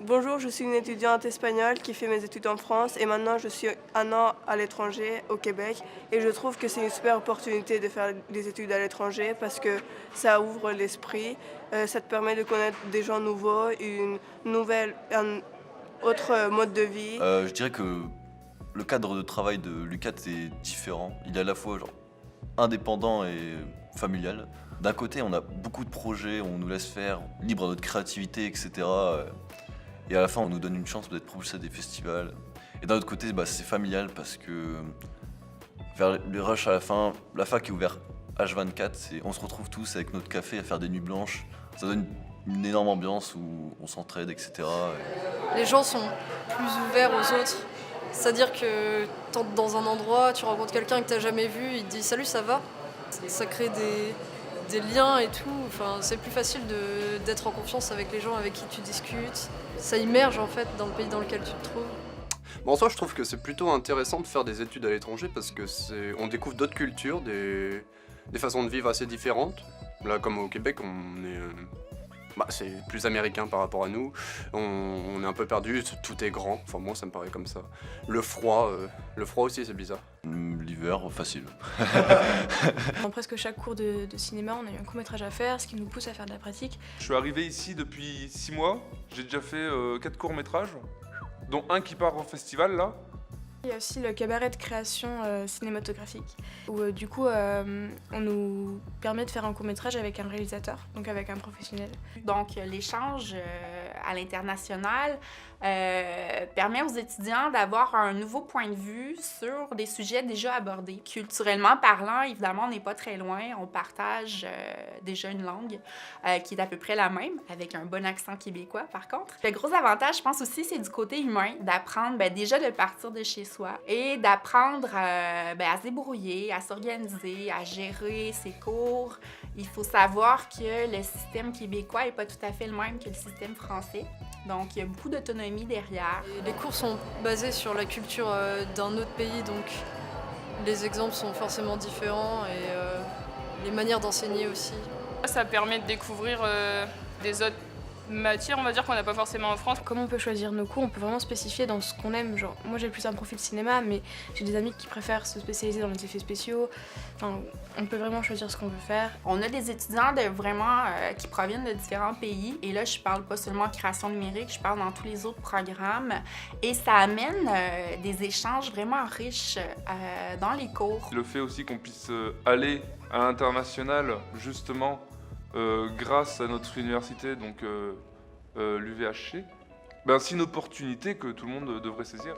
Bonjour, je suis une étudiante espagnole qui fait mes études en France et maintenant je suis un an à l'étranger, au Québec. Et je trouve que c'est une super opportunité de faire des études à l'étranger parce que ça ouvre l'esprit, ça te permet de connaître des gens nouveaux, un autre mode de vie. Je dirais que le cadre de travail de l'UQAT est différent. Il est à la fois genre, indépendant et familial. D'un côté, on a beaucoup de projets, on nous laisse faire, libre à notre créativité, etc. Et à la fin, on nous donne une chance d'être propulsé à des festivals. Et d'un autre côté, c'est familial parce que vers les rushs à la fin, la fac est ouverte H24, on se retrouve tous avec notre café à faire des nuits blanches. Ça donne une énorme ambiance où on s'entraide, etc. Les gens sont plus ouverts aux autres. C'est-à-dire que t'entres dans un endroit, tu rencontres quelqu'un que t'as jamais vu, il te dit salut, ça va. Ça crée des liens et tout. Enfin, c'est plus facile d'être en confiance avec les gens avec qui tu discutes. Ça immerge en fait dans le pays dans lequel tu te trouves. Bon, en soi, je trouve que c'est plutôt intéressant de faire des études à l'étranger parce que on découvre d'autres cultures, des façons de vivre assez différentes. Là, comme au Québec, c'est plus américain par rapport à nous. On est un peu perdu, tout est grand. Enfin, moi, ça me paraît comme ça. Le froid aussi, c'est bizarre. L'hiver, facile. Dans presque chaque cours de cinéma, on a eu un court-métrage à faire, ce qui nous pousse à faire de la pratique. Je suis arrivé ici depuis 6 mois. J'ai déjà fait 4 courts-métrages, dont un qui part en festival là. Il y a aussi le cabaret de création cinématographique, où du coup on nous permet de faire un court-métrage avec un réalisateur, donc avec un professionnel. Donc l'échange à l'international permet aux étudiants d'avoir un nouveau point de vue sur des sujets déjà abordés. Culturellement parlant, évidemment, on n'est pas très loin. On partage déjà une langue qui est à peu près la même, avec un bon accent québécois par contre. Le gros avantage, je pense aussi, c'est du côté humain, d'apprendre déjà de partir de chez soi et d'apprendre à se débrouiller, à s'organiser, à gérer ses cours. Il faut savoir que le système québécois n'est pas tout à fait le même que le système français. Donc, il y a beaucoup d'autonomie derrière. Et les cours sont basés sur la culture d'un autre pays, donc les exemples sont forcément différents et les manières d'enseigner aussi. Ça permet de découvrir des autres matières, on va dire, qu'on n'a pas forcément en France. Comme on peut choisir nos cours, on peut vraiment spécifier dans ce qu'on aime. Genre, moi j'ai plus un profil cinéma, mais j'ai des amis qui préfèrent se spécialiser dans les effets spéciaux. Enfin, on peut vraiment choisir ce qu'on veut faire. On a des étudiants qui proviennent de différents pays. Et là, je parle pas seulement création numérique, je parle dans tous les autres programmes. Et ça amène des échanges vraiment riches dans les cours. Le fait aussi qu'on puisse aller à l'international, justement, grâce à notre université, donc l'UVHC, c'est une opportunité que tout le monde devrait saisir.